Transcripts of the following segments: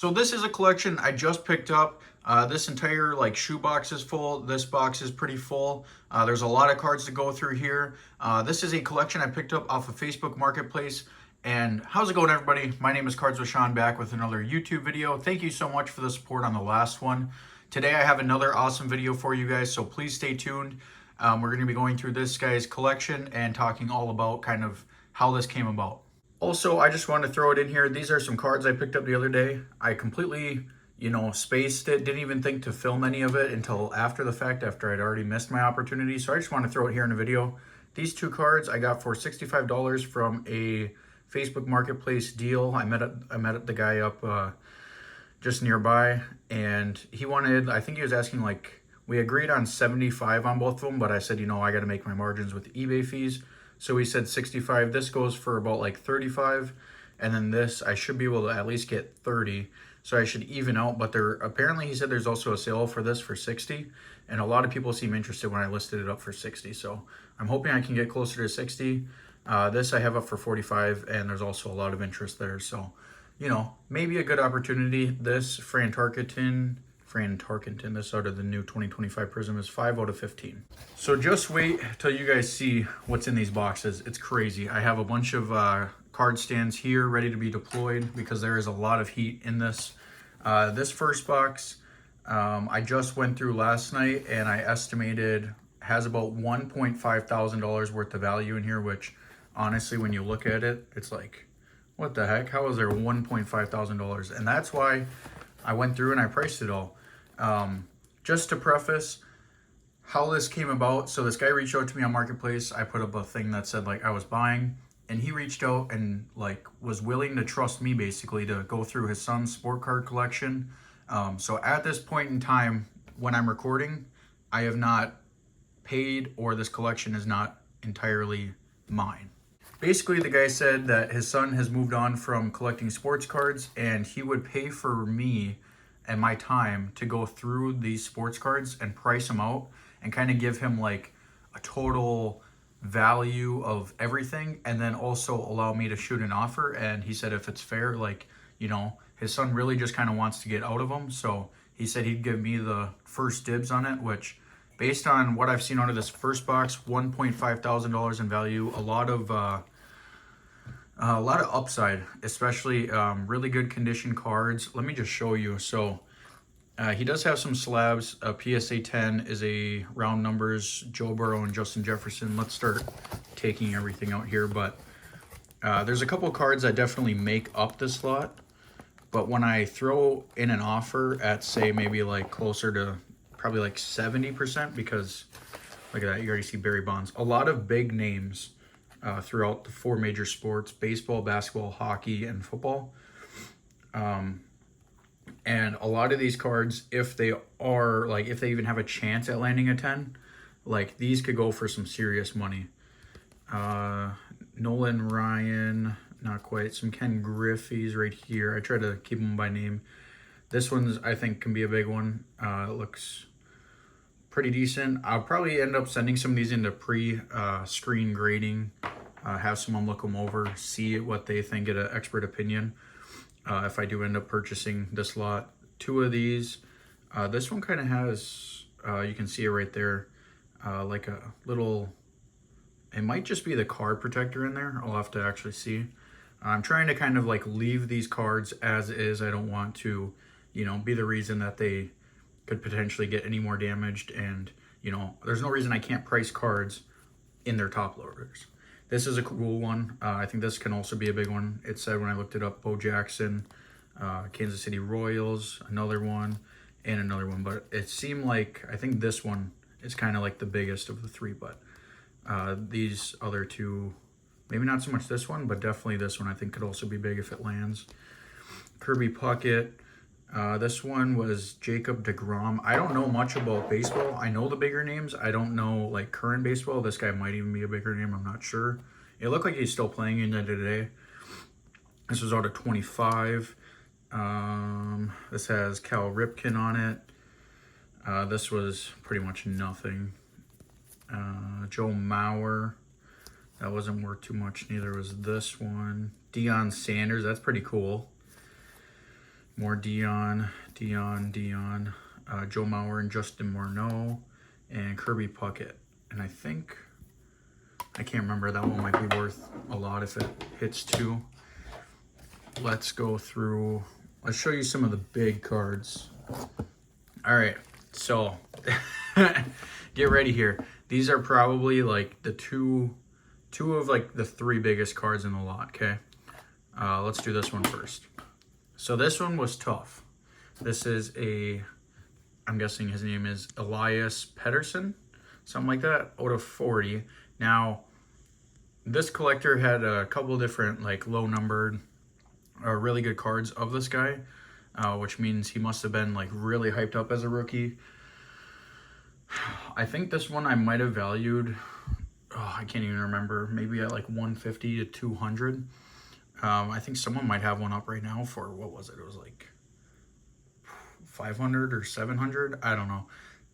So this is a collection I just picked up. This entire shoe box is full. This box is pretty full. There's a lot of cards to go through here. This is a collection I picked up off of Facebook Marketplace. And how's it going, everybody? My name is Cards with Sean, back with another YouTube video. Thank you so much for the support on the last one. Today I have another awesome video for you guys, so please stay tuned. We're going to be going through this guy's collection and talking all about kind of how this came about. Also, I just wanted to throw it in here. These are some cards I picked up the other day. I completely, spaced it. Didn't even think to film any of it until after the fact, after I'd already missed my opportunity. So I just want to throw it here in the video. These two cards I got for $65 from a Facebook Marketplace deal. I met the guy up just nearby, and he wanted, I think he was asking, we agreed on 75 on both of them, but I said, I got to make my margins with eBay fees. So he said 65. This goes for about 35, and then this I should be able to at least get 30. So I should even out. But apparently he said there's also a sale for this for 60, and a lot of people seem interested when I listed it up for 60. So I'm hoping I can get closer to 60. This I have up for 45, and there's also a lot of interest there. So, maybe a good opportunity. This Fran Tarkenton, this out of the new 2025 Prism, is 5 out of 15. So just wait till you guys see what's in these boxes. It's crazy. I have a bunch of card stands here ready to be deployed because there is a lot of heat in this. This first box, I just went through last night, and I estimated has about $1.5 thousand worth of value in here, which honestly, when you look at it, it's like, what the heck? How is there $1.5 thousand? And that's why I went through and I priced it all. Just to preface how this came about, so this guy reached out to me on Marketplace. I put up a thing that said I was buying, and he reached out and was willing to trust me basically to go through his son's sport card collection. So at this point in time, when I'm recording, I have not paid, or this collection is not entirely mine. Basically, the guy said that his son has moved on from collecting sports cards, and he would pay for me and my time to go through these sports cards and price them out and kind of give him a total value of everything, and then also allow me to shoot an offer. And he said if it's fair, his son really just kind of wants to get out of them, so he said he'd give me the first dibs on it, which based on what I've seen out of this first box, $1.5 thousand in value, a lot of upside, especially really good condition cards. Let me just show you. So he does have some slabs. PSA 10 is a round numbers, Joe Burrow and Justin Jefferson. Let's start taking everything out here. But there's a couple cards that definitely make up this lot. But when I throw in an offer at, say, maybe closer to probably 70%, because look at that, you already see Barry Bonds. A lot of big names throughout the four major sports: baseball, basketball, hockey, and football. And a lot of these cards, if they are, if they even have a chance at landing a 10, these could go for some serious money. Nolan Ryan, not quite. Some Ken Griffey's right here. I try to keep them by name. This one's, I think, can be a big one. It looks pretty decent. I'll probably end up sending some of these into pre-screen grading. Have someone look them over, see what they think, get an expert opinion. If I do end up purchasing this lot. Two of these. This one kind of has, you can see it right there, a little, it might just be the card protector in there. I'll have to actually see. I'm trying to kind of leave these cards as is. I don't want to, be the reason that they could potentially get any more damaged. And, there's no reason I can't price cards in their top loaders. This is a cool one. I think this can also be a big one. It said when I looked it up, Bo Jackson, Kansas City Royals, another one, and another one. But it seemed I think this one is kind of the biggest of the three. But these other two, maybe not so much this one, but definitely this one I think could also be big if it lands. Kirby Puckett. This one was Jacob deGrom. I don't know much about baseball. I know the bigger names. I don't know current baseball. This guy might even be a bigger name. I'm not sure. It looked like he's still playing in it today. This was out of 25. This has Cal Ripken on it. This was pretty much nothing. Joe Mauer. That wasn't worth too much. Neither was this one. Deion Sanders. That's pretty cool. More Dion, Joe Mauer and Justin Morneau, and Kirby Puckett. And I think, I can't remember, that one might be worth a lot if it hits 2. Let's go through, let's show you some of the big cards. All right, so get ready here. These are probably like the two of like the 3 biggest cards in the lot, okay? Let's do this one first. So this one was tough. This is I'm guessing his name is Elias Pettersson, something like that, out of 40. Now, this collector had a couple different like low numbered or really good cards of this guy, which means he must have been like really hyped up as a rookie. I think this one I might have valued, I can't even remember, maybe at like 150 to 200. I think someone might have one up right now for, what was it? It was like 500 or 700. I don't know.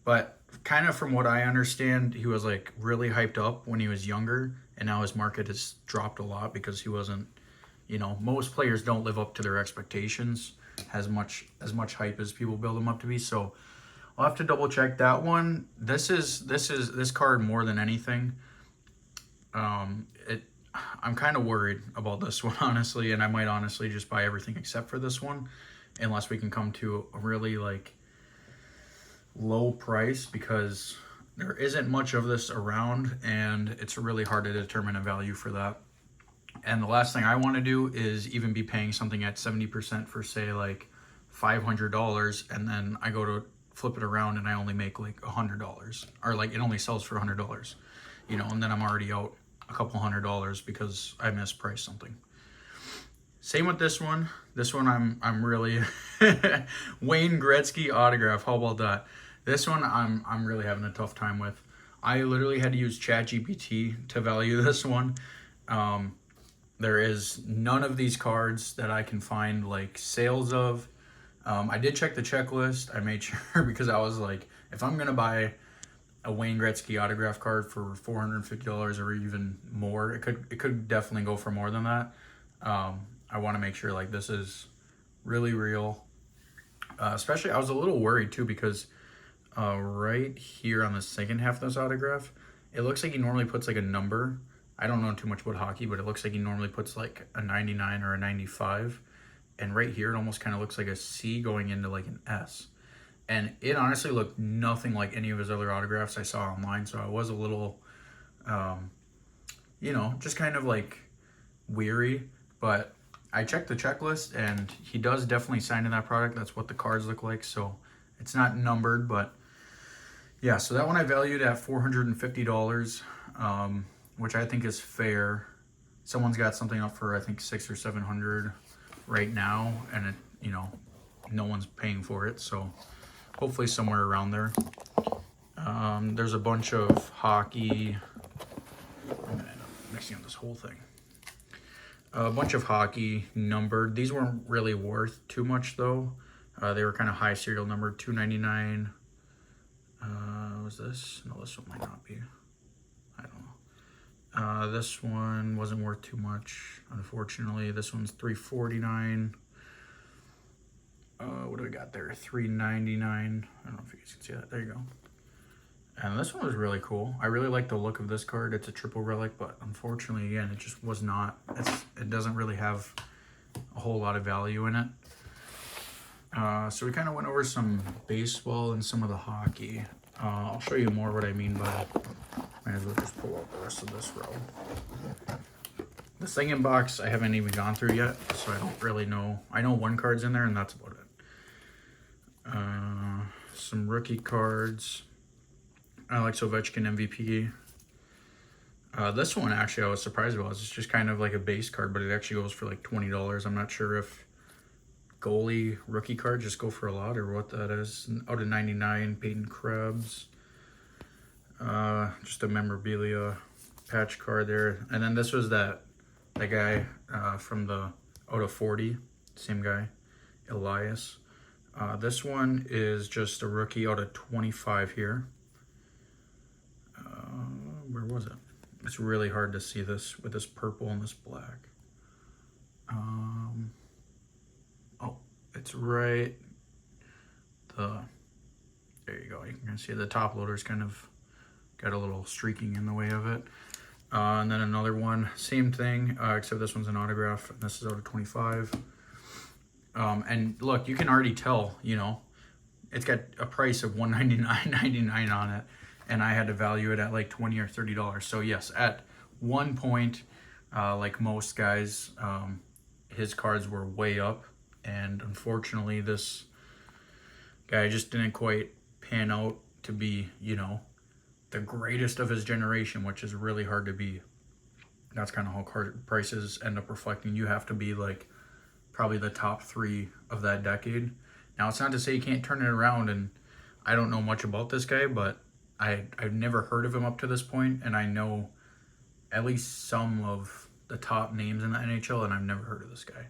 But kind of from what I understand, he was like really hyped up when he was younger. And now his market has dropped a lot because he wasn't, you know, most players don't live up to their expectations as much hype as people build them up to be. So I'll have to double check that one. This card more than anything. I'm kind of worried about this one, honestly, and I might honestly just buy everything except for this one, unless we can come to a really like low price, because there isn't much of this around and it's really hard to determine a value for that. And the last thing I want to do is even be paying something at 70% for, say, like $500, and then I go to flip it around and I only make like $100, or like it only sells for $100, you know, and then I'm already out a couple $100 because I mispriced something. Same with this one. This one I'm really Wayne Gretzky autograph. How about that? This one I'm really having a tough time with. I literally had to use ChatGPT to value this one. There is none of these cards that I can find like sales of. I did check the checklist. I made sure because I was like, if I'm gonna buy a Wayne Gretzky autograph card for $450 or even more, it could definitely go for more than that. I want to make sure like this is really real. Especially, I was a little worried too because right here on the second half of this autograph, it looks like he normally puts like a number. I don't know too much about hockey, but it looks like he normally puts like a 99 or a 95. And right here, it almost kind of looks like a C going into like an S. And it honestly looked nothing like any of his other autographs I saw online. So I was a little, you know, just kind of like weary. But I checked the checklist and he does definitely sign in that product. That's what the cards look like. So it's not numbered, but yeah. So that one I valued at $450, which I think is fair. Someone's got something up for, I think, 600 or 700 right now. And it, you know, no one's paying for it. So hopefully somewhere around there. There's a bunch of hockey. I'm gonna end up mixing up this whole thing. A bunch of hockey numbered. These weren't really worth too much though. They were kind of high serial number, $299. Was this? No, this one might not be. I don't know. This one wasn't worth too much, unfortunately. This one's $349. What do we got there? $399. I don't know if you guys can see that. There you go. And this one was really cool. I really like the look of this card. It's a triple relic, but unfortunately, again, it just was not. It doesn't really have a whole lot of value in it. So we kind of went over some baseball and some of the hockey. I'll show you more what I mean by. Might as well just pull out the rest of this row. The second box I haven't even gone through yet, so I don't really know. I know one card's in there, and that's about it. Some rookie cards. Alex Ovechkin MVP. This one actually I was surprised about. It's just kind of like a base card, but it actually goes for like $20. I'm not sure if goalie rookie cards just go for a lot or what that is. Out of 99, Peyton Krebs. Just a memorabilia patch card there. And then this was that guy from the out of 40, same guy, Elias. This one is just a rookie out of 25 here. Where was it? It's really hard to see this with this purple and this black. Oh, It's right, there you go. You can see the top loader's kind of got a little streaking in the way of it. And then another one, same thing, except this one's an autograph, and this is out of 25. And look, you can already tell, you know, it's got a price of $199.99 on it, and I had to value it at like $20 or $30. So yes, at one point, like most guys, his cards were way up, and unfortunately, this guy just didn't quite pan out to be, you know, the greatest of his generation, which is really hard to be. That's kind of how card prices end up reflecting. You have to be like probably the top 3 of that decade. Now, it's not to say you can't turn it around, and I don't know much about this guy, but I've never heard of him up to this point, and I know at least some of the top names in the NHL, and I've never heard of this guy.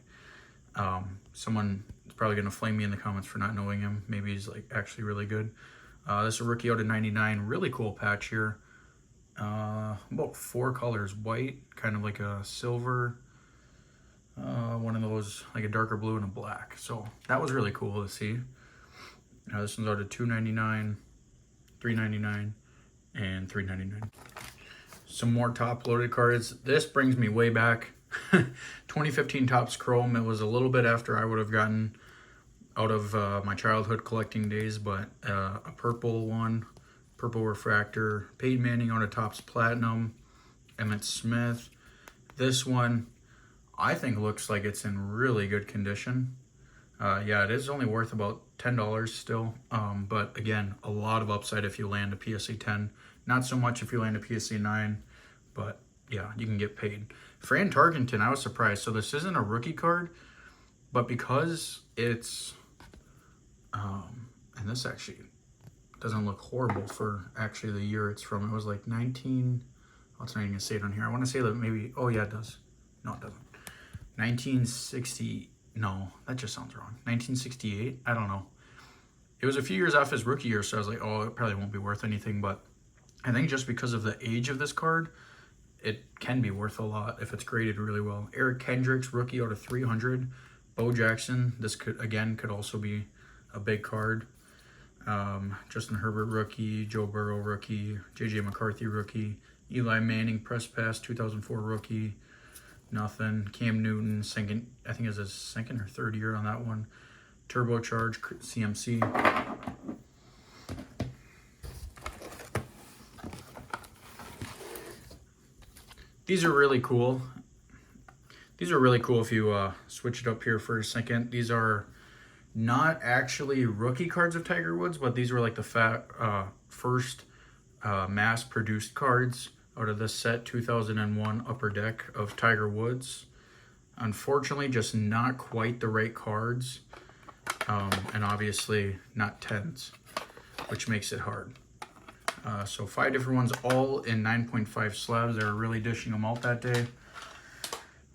Someone is probably going to flame me in the comments for not knowing him. Maybe he's like actually really good. This is a rookie out of 99. Really cool patch here. About 4 colors. White, kind of like a silver. One of those, like a darker blue and a black. So that was really cool to see. This one's out of $2.99, $3.99, and $3.99. Some more top-loaded cards. This brings me way back. 2015 Topps Chrome. It was a little bit after I would have gotten out of my childhood collecting days, but a purple one, purple refractor, Peyton Manning out of Topps Platinum, Emmett Smith. This one, I think looks like it's in really good condition. Yeah, it is only worth about $10 still, but again, a lot of upside if you land a PSA 10. Not so much if you land a PSA 9, but yeah, you can get paid. Fran Tarkenton, I was surprised. So this isn't a rookie card, but because it's and this actually doesn't look horrible for actually the year it's from. It was like 19, oh, it's not even gonna say it on here. I want to say that maybe, oh yeah, it does. No, it doesn't. 1960, no, that just sounds wrong. 1968, I don't know. It was a few years off his rookie year, so I was like, oh, it probably won't be worth anything, but I think just because of the age of this card, it can be worth a lot if it's graded really well. Eric Kendricks, rookie out of 300. Bo Jackson, this could also be a big card. Justin Herbert, rookie. Joe Burrow, rookie. JJ McCarthy, rookie. Eli Manning, press pass, 2004 rookie. Nothing. Cam Newton, second, I think it's his second or third year on that one. Turbocharge, CMC. These are really cool. These are really cool if you switch it up here for a second. These are not actually rookie cards of Tiger Woods, but these were like the first mass-produced cards out of this set, 2001 Upper Deck of Tiger Woods. Unfortunately, just not quite the right cards, and obviously not 10s, which makes it hard. So 5 different ones, all in 9.5 slabs. They were really dishing them out that day.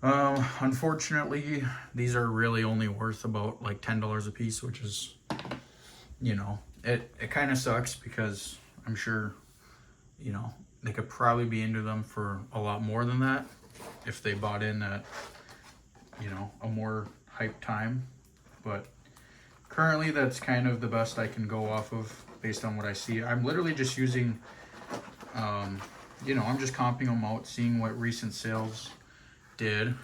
Unfortunately, these are really only worth about like $10 a piece, which is, you know, it kind of sucks because I'm sure, you know, they could probably be into them for a lot more than that if they bought in at, you know, a more hyped time. But currently, that's kind of the best I can go off of based on what I see. I'm literally just using, you know, I'm just comping them out, seeing what recent sales did.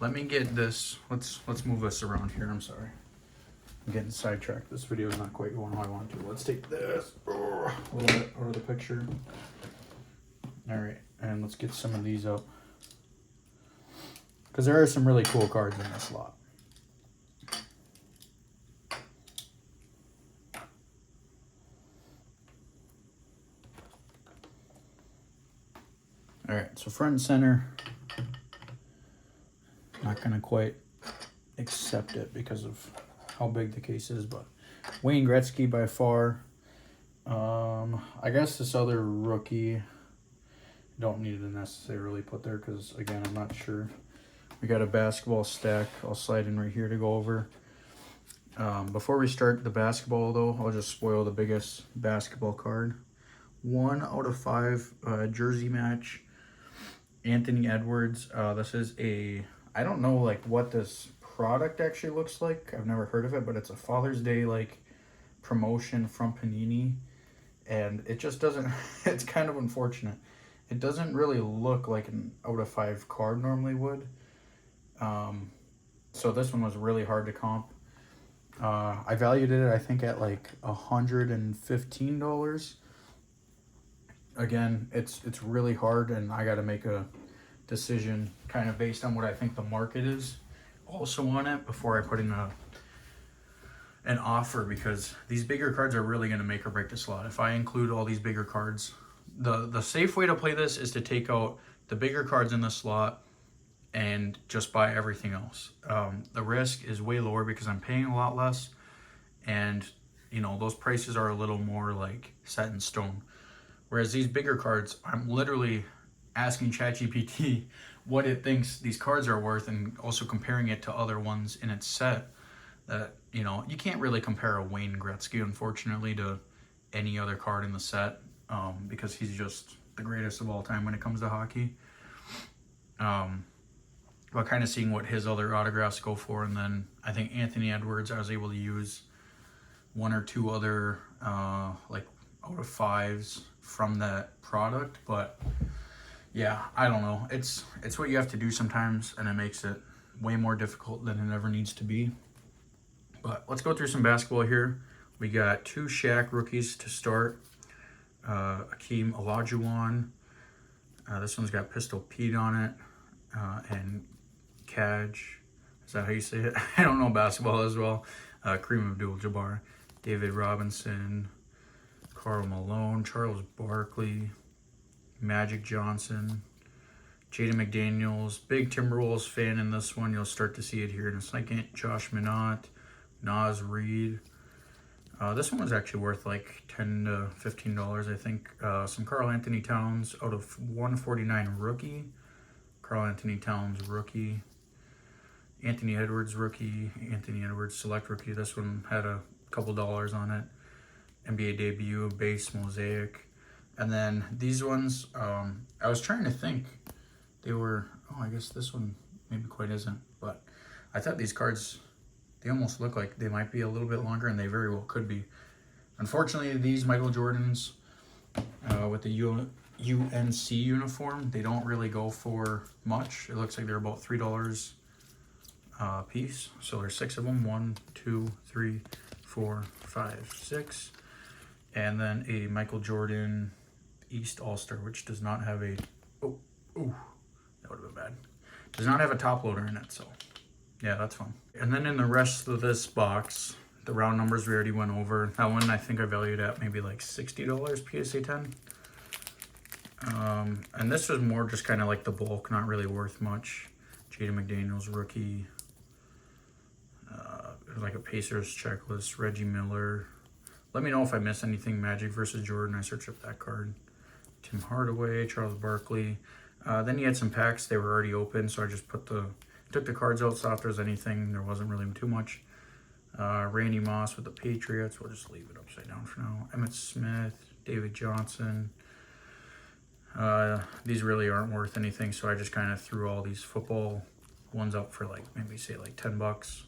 Let me get this. Let's move this around here. I'm sorry. I'm getting sidetracked. This video is not quite going how I want to. Let's take this a little bit out of the picture. All right, and let's get some of these up because there are some really cool cards in this lot. All right, so front and center, not gonna quite accept it because of how big the case is, but Wayne Gretzky by far. I guess this other rookie, don't need to necessarily put there because again, I'm not sure. We got a basketball stack. I'll slide in right here to go over. Before we start the basketball though, I'll just spoil the biggest basketball card. 1 out of 5 jersey match. Anthony Edwards. This is a, I don't know like what this product actually looks like. I've never heard of it, but it's a Father's Day like promotion from Panini, and it just doesn't. It's kind of unfortunate. It doesn't really look like an out of 5 card normally would. So this one was really hard to comp. I valued it, I think, at like $115. Again, it's really hard, and I got to make a decision kind of based on what I think the market is also on it before I put in an offer, because these bigger cards are really going to make or break the slot. If I include all these bigger cards, the safe way to play this is to take out the bigger cards in the slot and just buy everything else. The risk is way lower because I'm paying a lot less, and you know, those prices are a little more like set in stone. Whereas these bigger cards, I'm literally asking ChatGPT what it thinks these cards are worth, and also comparing it to other ones in its set. That, you know, you can't really compare a Wayne Gretzky, unfortunately, to any other card in the set, because he's just the greatest of all time when it comes to hockey. But kind of seeing what his other autographs go for, and then I think Anthony Edwards, I was able to use 1 or 2 other like out of 5s from that product. But yeah, I don't know. It's what you have to do sometimes, and it makes it way more difficult than it ever needs to be. But let's go through some basketball here. We got 2 Shaq rookies to start. Akeem Olajuwon. This one's got Pistol Pete on it. And Kaj. Is that how you say it? I don't know basketball as well. Kareem Abdul-Jabbar. David Robinson. Karl Malone. Charles Barkley. Magic Johnson. Jaden McDaniels. Big Timberwolves fan in this one. You'll start to see it here in a second. Josh Minott. Naz Reid. This one was actually worth like $10 to $15, I think. Some Karl Anthony Towns out of 149 rookie. Karl Anthony Towns rookie. Anthony Edwards rookie. Anthony Edwards select rookie. This one had a couple dollars on it. NBA debut, base mosaic. And then these ones, I was trying to think. They were, oh, I guess this one maybe quite isn't. But I thought these cards, they almost look like they might be a little bit longer, and they very well could be. Unfortunately, these Michael Jordans with the UNC uniform, they don't really go for much. It looks like they're about $3 a piece. So there's 6 of them. 1, 2, 3, 4, 5, 6. And then a Michael Jordan East All-Star, which does not have a, that would have been bad. Does not have a top loader in it, so yeah, that's fun. And then in the rest of this box, the round numbers we already went over. That one I think I valued at maybe like $60 PSA 10. And this was more just kind of like the bulk, not really worth much. Jaden McDaniels rookie. Like a Pacers checklist. Reggie Miller. Let me know if I miss anything. Magic versus Jordan. I searched up that card. Tim Hardaway, Charles Barkley. Then you had some packs. They were already open, so I just took the cards out, saw if there's anything. There wasn't really too much. Randy Moss with the Patriots. We'll just leave it upside down for now. Emmitt Smith, David Johnson. These really aren't worth anything, so I just kind of threw all these football ones up for like maybe say like $10.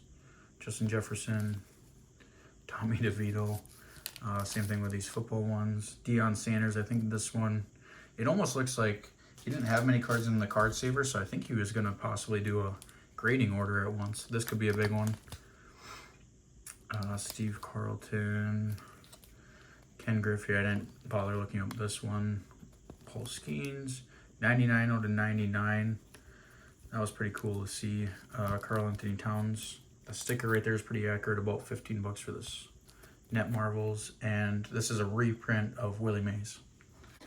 Justin Jefferson, Tommy DeVito. Same thing with these football ones. Deion Sanders, I think this one, it almost looks like he didn't have many cards in the card saver, so I think he was going to possibly do a grading order at once. This could be a big one. Steve Carlton, Ken Griffey, I didn't bother looking up this one. Paul Skeens, 99 out of 99. That was pretty cool to see. Karl Anthony Towns, the sticker right there is pretty accurate, about $15 for this. Net Marvels, and this is a reprint of Willie Mays.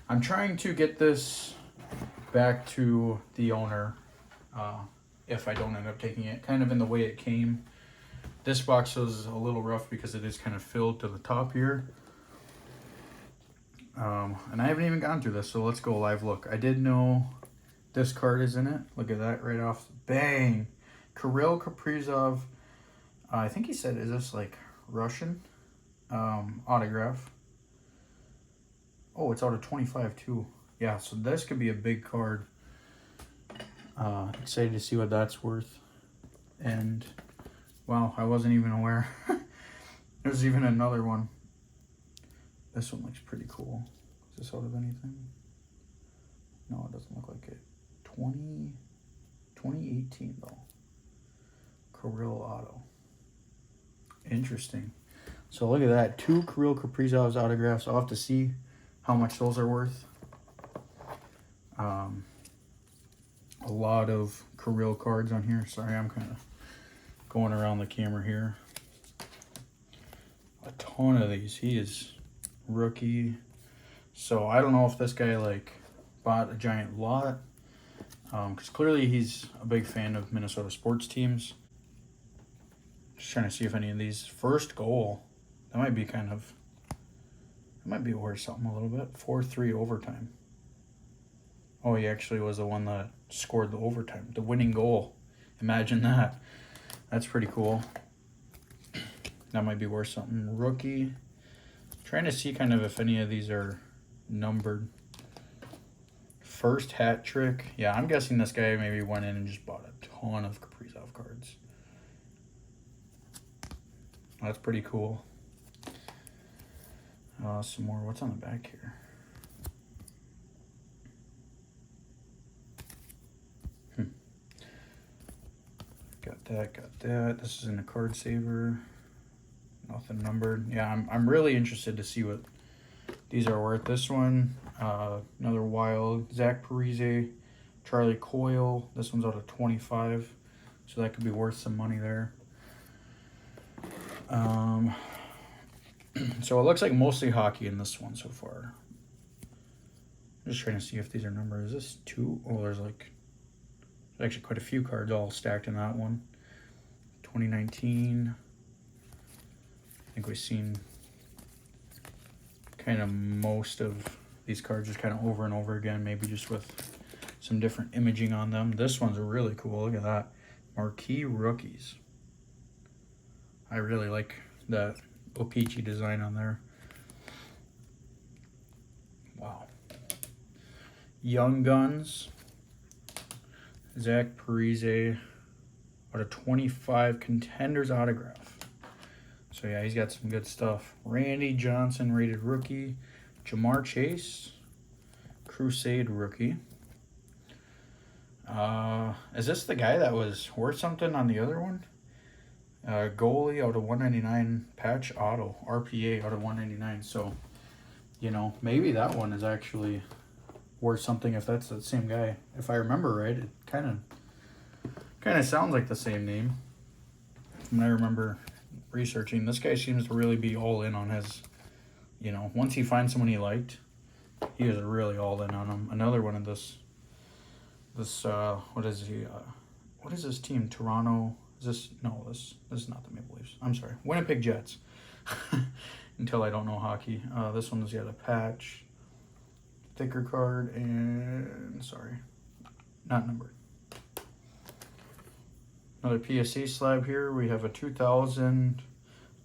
I'm trying to get this back to the owner if I don't end up taking it, kind of in the way it came. This box was a little rough because it is kind of filled to the top here. And I haven't even gone through this, so let's go live look. I did know this card is in it. Look at that right off. Bang! Kirill Kaprizov. I think he said, is this like Russian? Autograph. Oh, it's out of 25 too. Yeah, so this could be a big card. Excited to see what that's worth. And Wow, I wasn't even aware. There's even another one. This one looks pretty cool. Is this out of anything? No, it doesn't look like it. 2018 though. Kirill Auto. Interesting. So look at that. 2 Kirill Kaprizov's autographs. I'll have to see how much those are worth. A lot of Kirill cards on here. Sorry, I'm kind of going around the camera here. A ton of these. He is rookie. So I don't know if this guy like bought a giant lot. Because clearly he's a big fan of Minnesota sports teams. Just trying to see if any of these first goal, that might be worth something a little bit. 4-3 overtime. Oh, he actually was the one that scored the overtime, the winning goal. Imagine that. That's pretty cool. That might be worth something. Rookie. Trying to see kind of if any of these are numbered. First hat trick. Yeah, I'm guessing this guy maybe went in and just bought a ton of Kaprizov cards. That's pretty cool. Some more. What's on the back here? Got that. This is in a card saver. Nothing numbered. Yeah, I'm really interested to see what these are worth. This one, another wild. Zach Parise, Charlie Coyle. This one's out of 25, so that could be worth some money there. So it looks like mostly hockey in this one so far. I'm just trying to see if these are numbered. Is this 2? Oh, there's actually quite a few cards all stacked in that one. 2019. I think we've seen kind of most of these cards just kind of over and over again, maybe just with some different imaging on them. This one's really cool. Look at that. Marquee Rookies. I really like that O-Pee-Chee design on there. Wow. Young Guns. Zach Parise. Out of 25 Contenders autograph. So yeah, he's got some good stuff. Randy Johnson rated rookie. Jamar Chase. Crusade rookie. Is this the guy that was worth something on the other one? Goalie out of 199, patch auto, RPA out of 199. So, you know, maybe that one is actually worth something if that's the same guy. If I remember right, it kind of sounds like the same name. When I remember researching, this guy seems to really be all in on his, you know, once he finds someone he liked, he was really all in on him. Another one of this what is he? What is this team? Toronto. Is this? No, this is not the Maple Leafs. I'm sorry, Winnipeg Jets. Until I don't know hockey. This one's got a patch, thicker card, and sorry, not numbered. Another PSA slab here. We have a 2000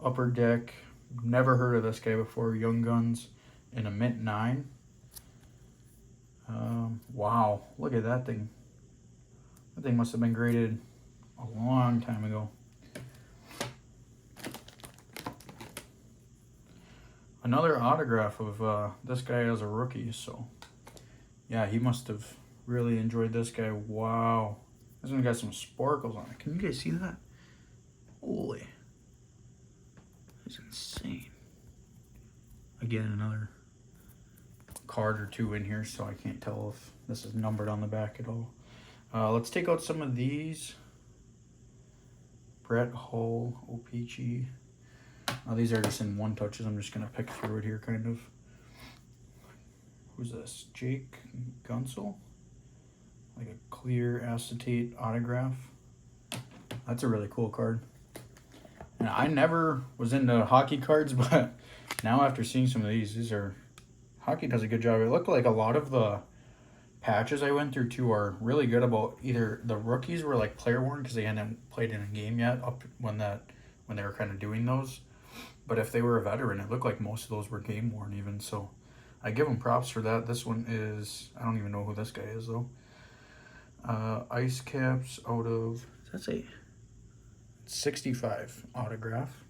Upper Deck. Never heard of this guy before. Young Guns in a mint 9. Wow, look at that thing. That thing must have been graded a long time ago. Another autograph of this guy as a rookie. So, yeah, he must have really enjoyed this guy. Wow. This one got some sparkles on it. Can you guys see that? Holy. That's insane. Again, another card or two in here, so I can't tell if this is numbered on the back at all. Let's take out some of these. Brett Hull, O-Pee-Chee. These are just in one touches. I'm just going to pick through it here, kind of. Who's this? Jake Gunsel? Like a clear acetate autograph. That's a really cool card. And I never was into hockey cards, but now after seeing some of these are... Hockey does a good job. It looked like a lot of the patches I went through too are really good about either the rookies were like player worn because they hadn't played in a game yet up when they were kind of doing those. But if they were a veteran, it looked like most of those were game worn even. So I give them props for that. This one is, I don't even know who this guy is though. Ice Caps out of, does that say 65 autograph.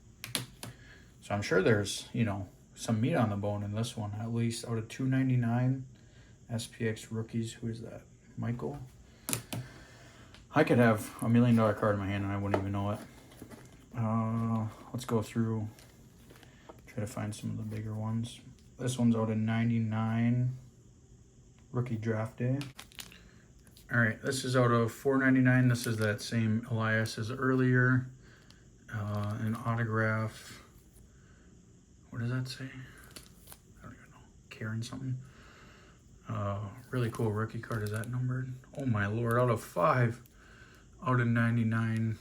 So I'm sure there's, you know, some meat on the bone in this one, at least out of 299 SPX rookies. Who is that? Michael? I could have $1 million card in my hand and I wouldn't even know it. Let's go through, try to find some of the bigger ones. This one's out of 99 rookie draft day. All right, this is out of 499. This is that same Elias as earlier. An autograph. What does that say? I don't even know. Karen something. Really cool rookie card. Is that numbered? Oh my lord, out of 5. Out of 99.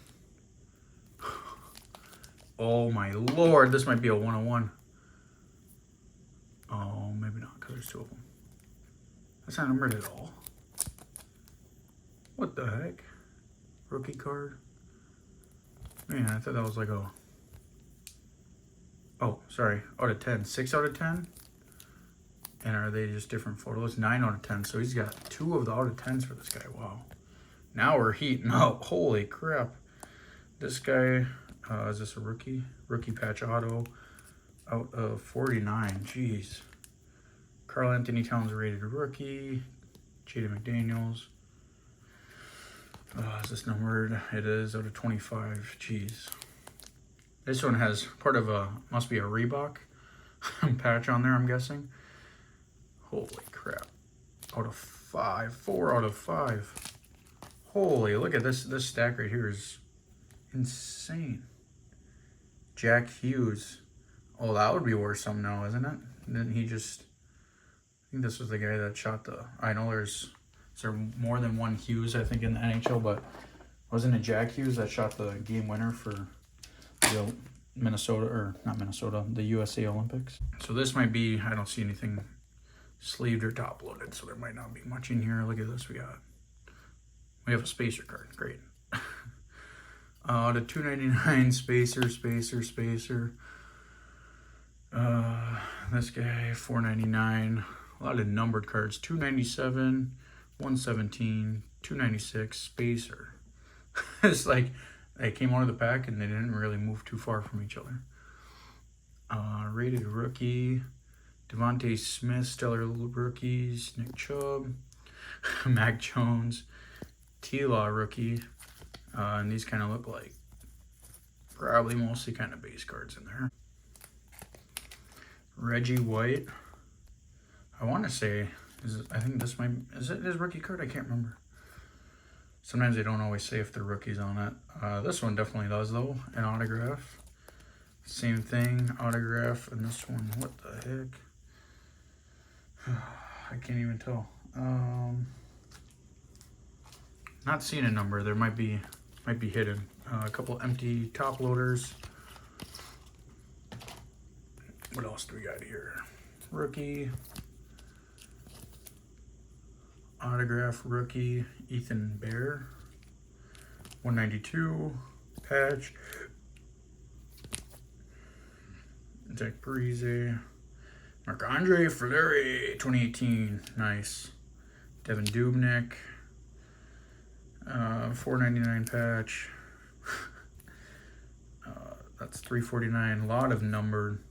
Oh my lord, this might be a 101. Oh, maybe not, because there's 2 of them. That's not numbered at all. What the heck? Rookie card? Man, I thought that was like a... Oh, sorry, out of 10. 6 out of 10? And are they just different photos? 9 out of 10. So he's got 2 of the out of 10s for this guy. Wow. Now we're heating up. Holy crap. This guy, is this a rookie? Rookie patch auto out of 49. Jeez. Karl Anthony Towns rated rookie. Jaden McDaniels. Is this numbered? It is out of 25. Jeez. This one has part of a, must be a Reebok patch on there, I'm guessing. Holy crap. Out of 5. 4 out of 5. Holy, look at this. This stack right here is insane. Jack Hughes. Oh, that would be worth some now, isn't it? Didn't he just... I think this was the guy that shot the... I know there's more than one Hughes, I think, in the NHL, but wasn't it Jack Hughes that shot the game winner for the Minnesota, or not Minnesota, the USA Olympics? So this might be... I don't see anything sleeved or top loaded, so there might not be much in here. Look at this. We have a spacer card. Great. The 299 spacer. This guy 499. A lot of numbered cards. 297, 117, 296 spacer. It's like they came out of the pack and they didn't really move too far from each other. Rated rookie. Devontae Smith, stellar rookies. Nick Chubb, Mac Jones. T-Law rookie, and these kind of look like probably mostly kind of base cards in there. Reggie White, I want to say, I think this might, is it his rookie card? I can't remember. Sometimes they don't always say if they're rookies on it. This one definitely does though, an autograph. Same thing, autograph, and this one, what the heck? I can't even tell. Not seeing a number. There might be hidden. A couple empty top loaders. What else do we got here? Rookie. Autograph rookie. Ethan Bear. 192. Patch. Zach Parise. Marc-Andre Fleury. 2018. Nice. Devin Dubnyk. 499 patch. That's 349. A lot of numbered.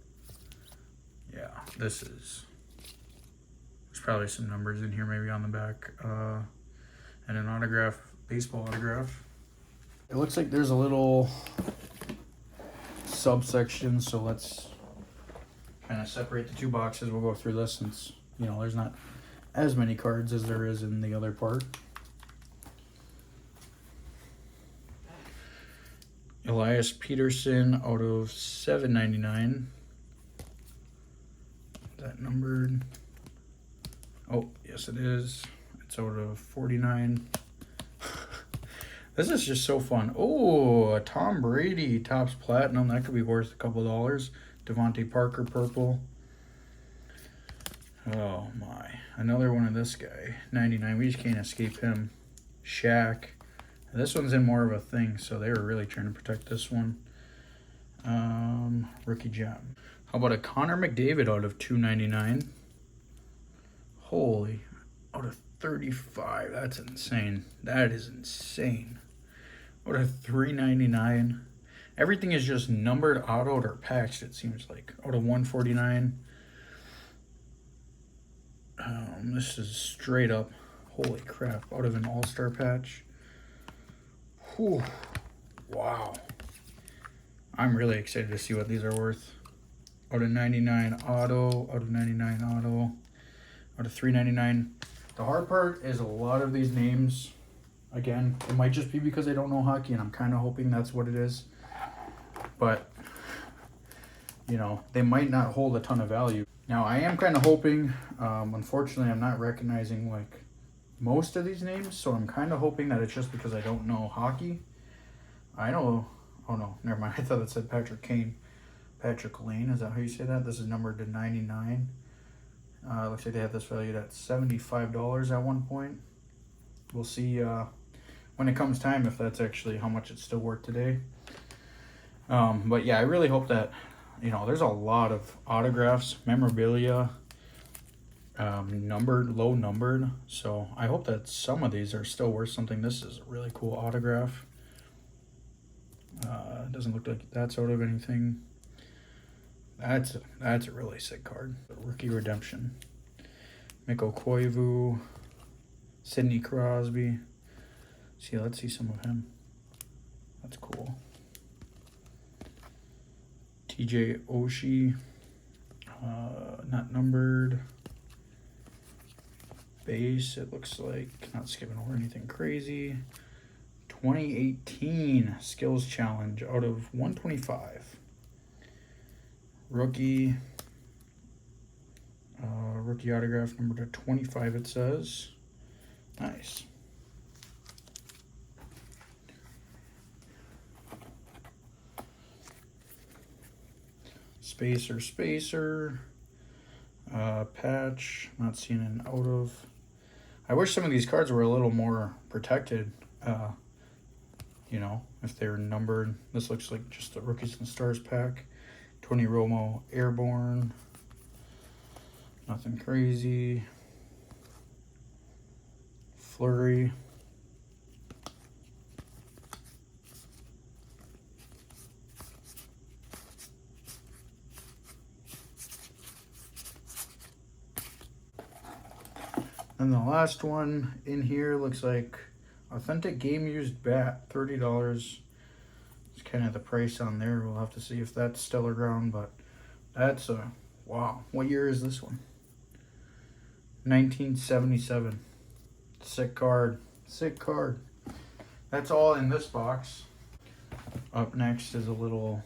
Yeah, there's probably some numbers in here, maybe on the back. And an autograph, baseball autograph. It looks like there's a little subsection, so let's kind of separate the 2 boxes. We'll go through this since, you know, there's not as many cards as there is in the other part. Elias Peterson out of 799. Is that numbered? Oh, yes it is. It's out of 49. This is just so fun. Oh, a Tom Brady Topps Platinum. That could be worth a couple dollars. Devontae Parker purple. Oh my. Another one of this guy. 99. We just can't escape him. Shaq. This one's in more of a thing, so they were really trying to protect this one. Rookie gem. How about a Connor McDavid out of 299? Holy, out of 35. That's insane. That is insane. Out of 399. Everything is just numbered, autoed, or patched, it seems like. Out of 149. This is straight up, holy crap, out of an all-star patch. Whew. Wow. I'm really excited to see what these are worth. Out of 99 auto, out of 99 auto, out of 399. The hard part is a lot of these names, again, it might just be because I don't know hockey, and I'm kind of hoping that's what it is. But, you know, they might not hold a ton of value. Now, I am kind of hoping, unfortunately, I'm not recognizing, like, most of these names, so I'm kind of hoping that it's just because I don't know hockey. I know, oh no, never mind, I thought it said Patrick Kane. Patrick Lane, is that how you say that? This is numbered to 99. Looks like they had this valued at $75 at one point. We'll see when it comes time if that's actually how much it's still worth today. But yeah, I really hope that, you know, there's a lot of autographs, memorabilia, numbered, low numbered. So I hope that some of these are still worth something. This is a really cool autograph. Doesn't look like that's out of anything. That's a really sick card. Rookie redemption. Mikko Koivu, Sidney Crosby. See, let's see some of him. That's cool. TJ Oshie, not numbered. Base, it looks like, not skipping over anything crazy. 2018 Skills Challenge out of 125. Rookie, rookie autograph number to 25, it says. Nice. Spacer, patch, not seeing an out of. I wish some of these cards were a little more protected, you know, if they're numbered. This looks like just a Rookies and Stars pack. Tony Romo, Airborne, nothing crazy. Flurry. And the last one in here looks like authentic game used bat, $30. It's kind of the price on there. We'll have to see if that's still around, but that's a wow. What year is this one? 1977. Sick card. Sick card. That's all in this box. Up next is a little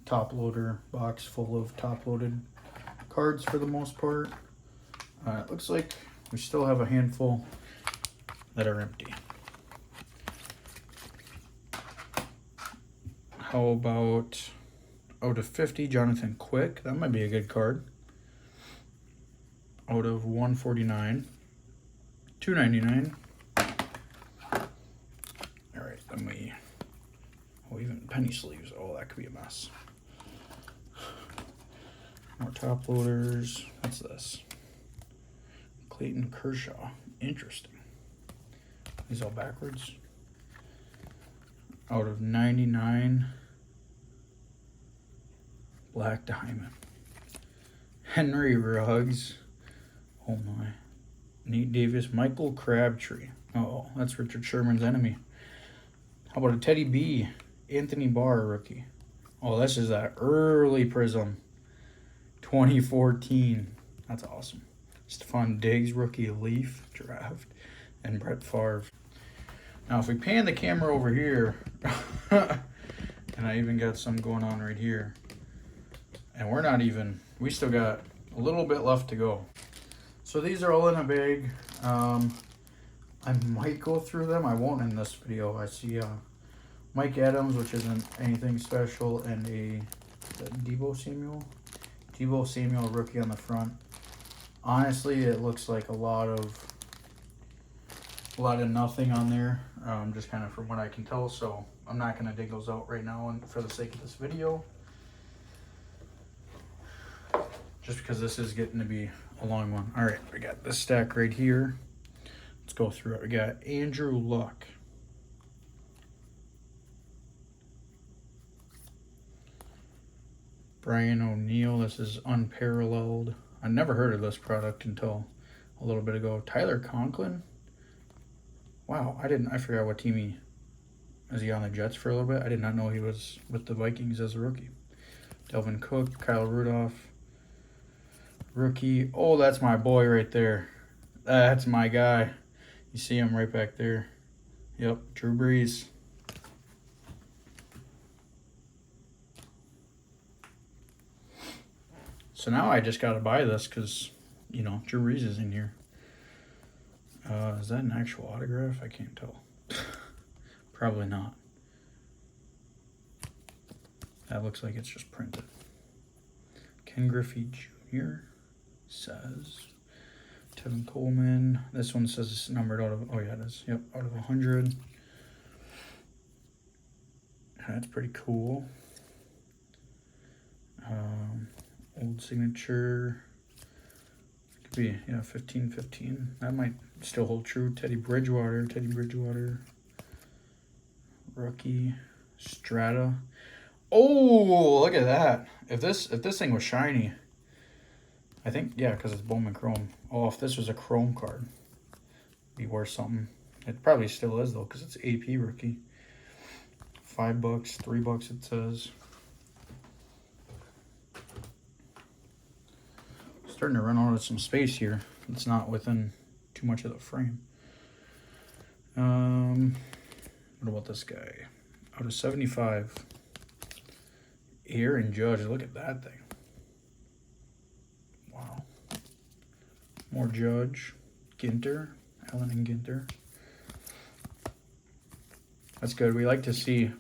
top loader box full of top loaded cards for the most part. It looks like we still have a handful that are empty. How about out of 50, Jonathan Quick? That might be a good card. Out of 149, $2.99. All right, then we, oh, even penny sleeves. Oh, that could be a mess. More top loaders. What's this? Clayton Kershaw. Interesting. These all backwards. Out of 99. Black Diamond. Henry Ruggs. Oh my. Nate Davis. Michael Crabtree. Oh, that's Richard Sherman's enemy. How about a Teddy B? Anthony Barr rookie. Oh, this is that early Prism. 2014. That's awesome. Stephon Diggs rookie Leaf draft. And Brett Favre. Now, if we pan the camera over here, and I even got some going on right here, and we're not even, we still got a little bit left to go. So these are all in a bag. I might go through them. I won't in this video. I see Mike Adams, which isn't anything special, and a Deebo Samuel rookie on the front. Honestly, it looks like a lot of nothing on there, just kind of from what I can tell, so I'm not going to dig those out right now and for the sake of this video, just because this is getting to be a long one. All right, we got this stack right here. Let's go through it. We got Andrew Luck, Brian O'Neill. This is unparalleled. I never heard of this product until a little bit ago. Tyler Conklin. Wow, I forgot what team he is. He on the Jets for a little bit? I did not know he was with the Vikings as a rookie. Delvin Cook, Kyle Rudolph, rookie. Oh, that's my boy right there. That's my guy. You see him right back there. Yep, Drew Brees. So now I just got to buy this because, you know, Drew Brees is in here. Is that an actual autograph? I can't tell. Probably not. That looks like it's just printed. Ken Griffey Jr. says. Tevin Coleman. This one says it's numbered out of, oh yeah, it is. Yep, out of 100. That's pretty cool. Old signature. Could be, yeah, 15-15. That might still hold true. Teddy Bridgewater. Rookie. Strata. Oh, look at that. If this thing was shiny, I think, yeah, because it's Bowman Chrome. Oh, if this was a Chrome card, it'd be worth something. It probably still is, though, because it's AP rookie. $5, $3 it says. Starting to run out of some space here. It's not within too much of the frame. What about this guy? Out of 75. Aaron Judge. Look at that thing. Wow. More Judge. Ginter. Allen and Ginter. That's good. We like to see. Is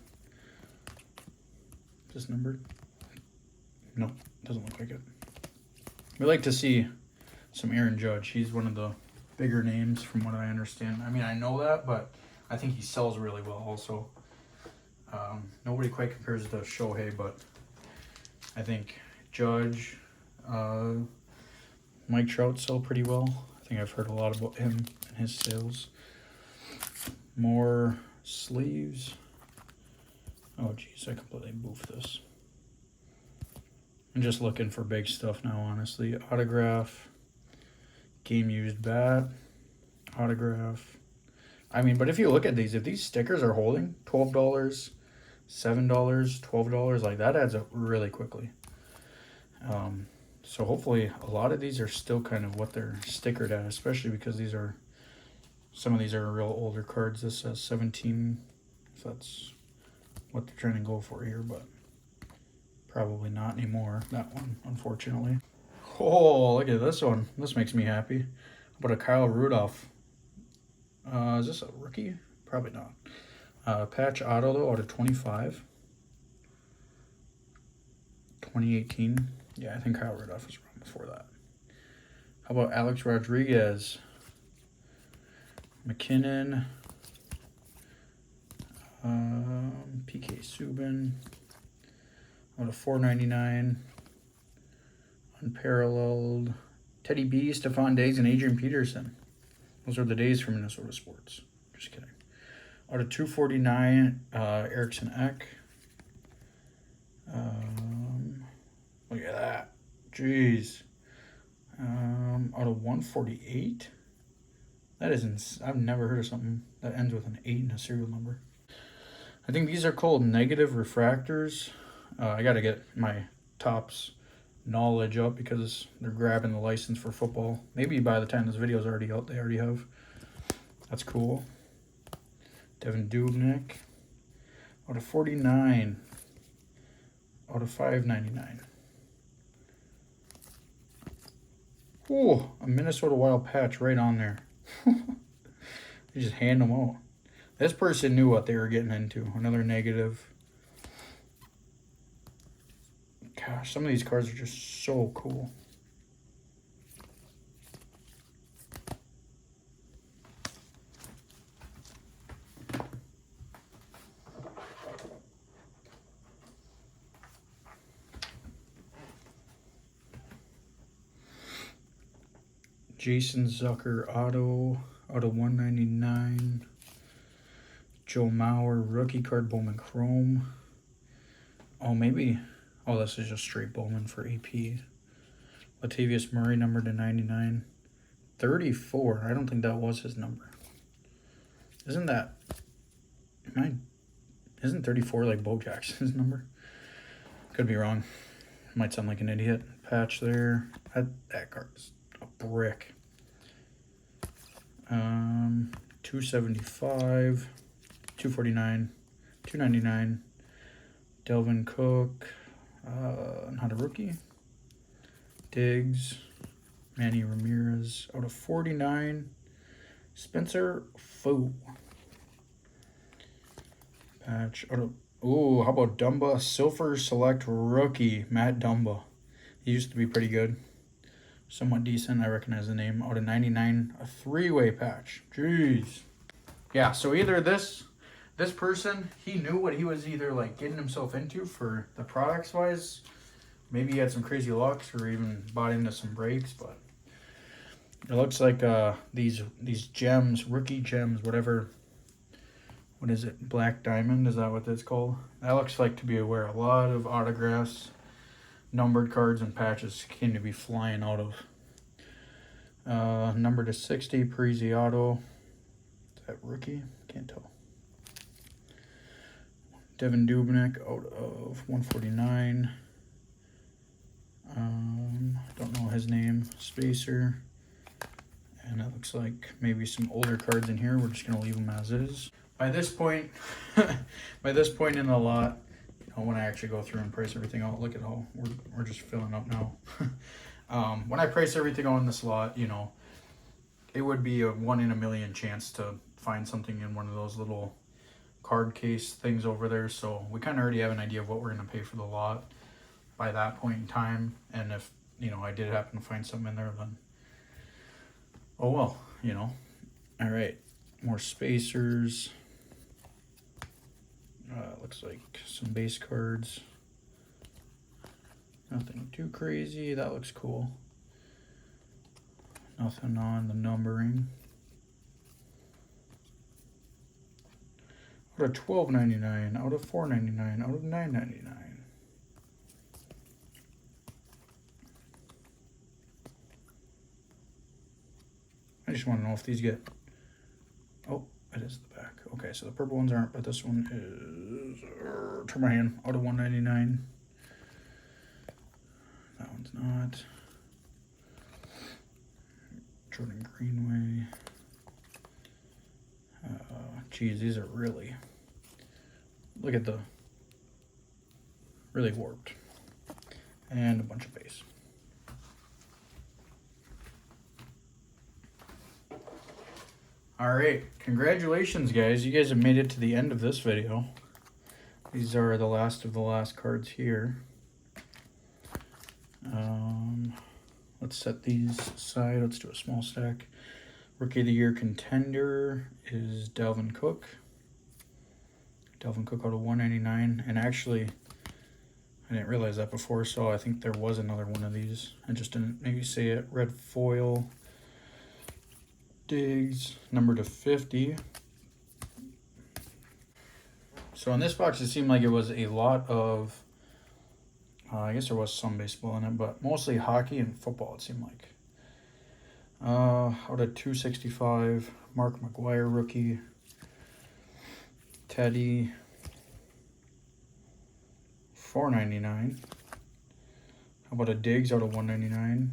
this numbered? No, doesn't look like it. We like to see some Aaron Judge. He's one of the bigger names from what I understand. I mean, I know that, but I think he sells really well also. Nobody quite compares to Shohei, but I think Judge, Mike Trout sell pretty well. I think I've heard a lot about him and his sales. More sleeves. Oh, geez, I completely boofed this. I'm just looking for big stuff now, honestly. Autograph. Game used bat. Autograph. I mean, but if you look at these, if these stickers are holding $12, $7, $12, like that adds up really quickly. So hopefully a lot of these are still kind of what they're stickered at, especially because these are, some of these are real older cards. This says 17, if that's what they're trying to go for here, but probably not anymore, that one, unfortunately. Oh, look at this one. This makes me happy. How about a Kyle Rudolph? Is this a rookie? Probably not. Patch auto, though, out of 25. 2018. Yeah, I think Kyle Rudolph was around before that. How about Alex Rodriguez? McKinnon. PK Subban. Out of 499. Unparalleled. Teddy B, Stephon Diggs, and Adrian Peterson. Those are the days for Minnesota sports. Just kidding. Out of 249, Erickson Eck. Look at that. Jeez. Out of 148. That is I've never heard of something that ends with an 8 in a serial number. I think these are called negative refractors. I got to get my Topps knowledge up because they're grabbing the license for football. Maybe by the time this video is already out, they already have. That's cool. Devin Dubnyk. Out of 49. Out of 599. Ooh, a Minnesota Wild patch right on there. They just hand them out. This person knew what they were getting into. Another negative. Gosh, some of these cards are just so cool. Jason Zucker auto out of 199. Joe Mauer rookie card Bowman Chrome. Oh, maybe Oh, this is just straight Bowman for AP. Latavius Murray, number to 99. 34. I don't think that was his number. Isn't that... Isn't 34 like Bo Jackson's number? Could be wrong. Might sound like an idiot. Patch there. That card's a brick. 275, 249, 299. Delvin Cook, not a rookie. Diggs, Manny Ramirez out of 49. Spencer Fu. Patch out of, ooh, how about Dumba? Silver Select rookie, Matt Dumba. He used to be pretty good. Somewhat decent. I recognize the name. Out of 99, a 3-way patch. Jeez. Yeah, so either this person, he knew what he was either like getting himself into for the products wise. Maybe he had some crazy lucks or even bought into some breaks, but it looks like these gems, rookie gems, whatever. What is it? Black Diamond, is that what it's called? That looks like to be where a lot of autographs, numbered cards, and patches seem to be flying out of. Number to 60, Parisi Auto. Is that rookie? Can't tell. Devin Dubnyk out of 149. Don't know his name. Spacer. And it looks like maybe some older cards in here. We're just going to leave them as is. By this point, in the lot, you know, when I actually go through and price everything out, look at how we're just filling up now. When I price everything out in this lot, you know, it would be a 1 in a million chance to find something in one of those little card case things over there. So we kind of already have an idea of what we're going to pay for the lot by that point in time. And if, you know, I did happen to find something in there, then, oh well, you know. All right, more spacers. Looks like some base cards. Nothing too crazy. That looks cool. Nothing on the numbering. Out of $12.99, out of $4.99, out of $9.99. I just want to know if these get... Oh, it is the back. Okay, so the purple ones aren't, but this one is... turn my hand. Out of $1.99. That one's not. Jordan Greenway. Geez, these are really... Look at the... Really warped. And a bunch of base. All right, congratulations, guys. You guys have made it to the end of this video. These are the last of the last cards here. Let's set these aside. Let's do a small stack. Rookie of the Year contender is Dalvin Cook. Dalvin Cook out of 199. And actually, I didn't realize that before, so I think there was another one of these. I just didn't maybe say it. Red foil. Diggs, number to 50. So in this box, it seemed like it was a lot of, I guess there was some baseball in it, but mostly hockey and football, it seemed like. Out of 265, Mark McGuire rookie. Teddy, $4.99. How about a Diggs out of 199?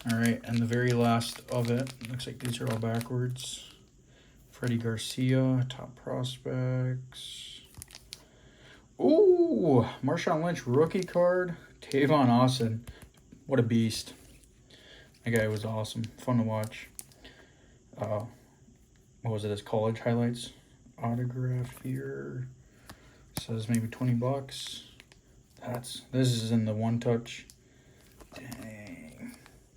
All right, and the very last of it, looks like these are all backwards. Freddie Garcia, top prospects. Ooh, Marshawn Lynch rookie card. Tavon Austin, what a beast. That guy was awesome, fun to watch. What was it, his college highlights? Autograph here. Says maybe 20 bucks. This is in the one touch. Dang.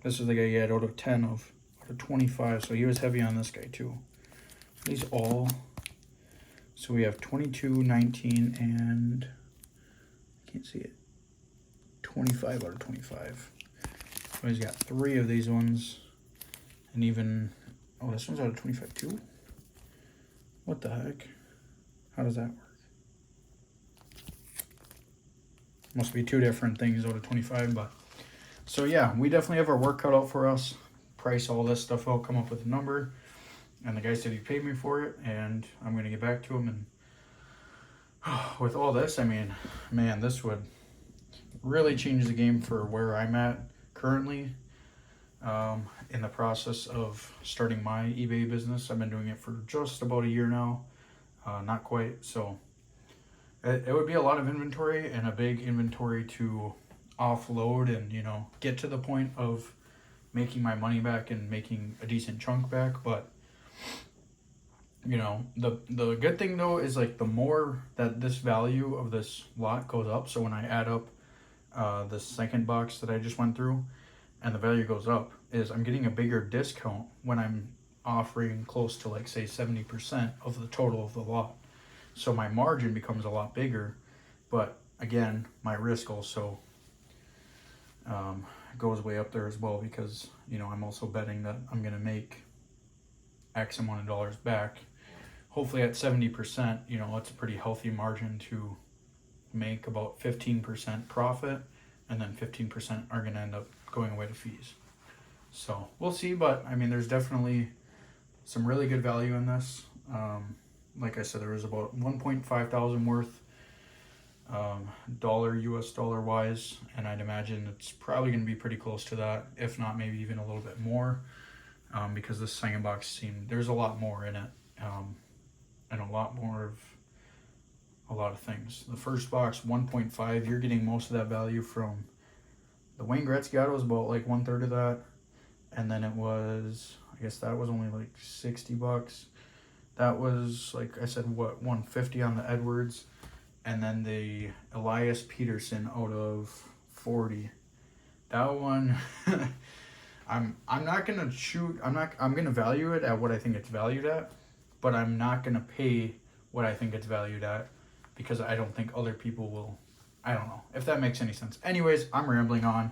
This is the guy he had out of 10 out of 25, so he was heavy on this guy too. These all, so we have 22, 19, and I can't see it. 25 out of 25. So he's got 3 of these ones, and even, oh, this one's out of 25 too? What the heck? How does that work? Must be two different things out of 25, but so yeah, we definitely have our work cut out for us. Price all this stuff out, come up with a number, and the guy said he paid me for it, and I'm gonna get back to him. And with all this, I mean, man, this would really change the game for where I'm at currently. In the process of starting my eBay business, I've been doing it for just about a year now, not quite. So it would be a lot of inventory and a big inventory to offload and, you know, get to the point of making my money back and making a decent chunk back. But you know, the good thing though is like the more that this value of this lot goes up, so when I add up the second box that I just went through and the value goes up, is I'm getting a bigger discount when I'm offering close to, like, say 70% of the total of the lot. So my margin becomes a lot bigger, but again, my risk also goes way up there as well, because, you know, I'm also betting that I'm gonna make X amount of dollars back. Hopefully at 70%, you know, that's a pretty healthy margin to make about 15% profit, and then 15% are gonna end up going away to fees. So we'll see, but I mean, there's definitely some really good value in this. Like I said, there was about 1.5 thousand worth US dollar wise, and I'd imagine it's probably going to be pretty close to that, if not maybe even a little bit more, because this second box seemed, there's a lot more in it, and a lot more of a lot of things. The first box, 1.5, you're getting most of that value from the Wayne Gretzky auto was about like 1/3 of that, and then it was, I guess that was only like $60. That was, like I said, what, 150 on the Edwards, and then the Elias Peterson out of 40. That one, I'm not gonna shoot. I'm gonna value it at what I think it's valued at, but I'm not gonna pay what I think it's valued at, because I don't think other people will. I don't know if that makes any sense. Anyways, I'm rambling on.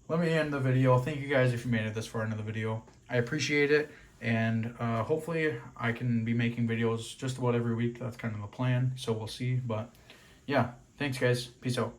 Let me end the video. Thank you guys if you made it this far into the video. I appreciate it, and hopefully I can be making videos just about every week. That's kind of the plan, so we'll see. But yeah, thanks guys. Peace out.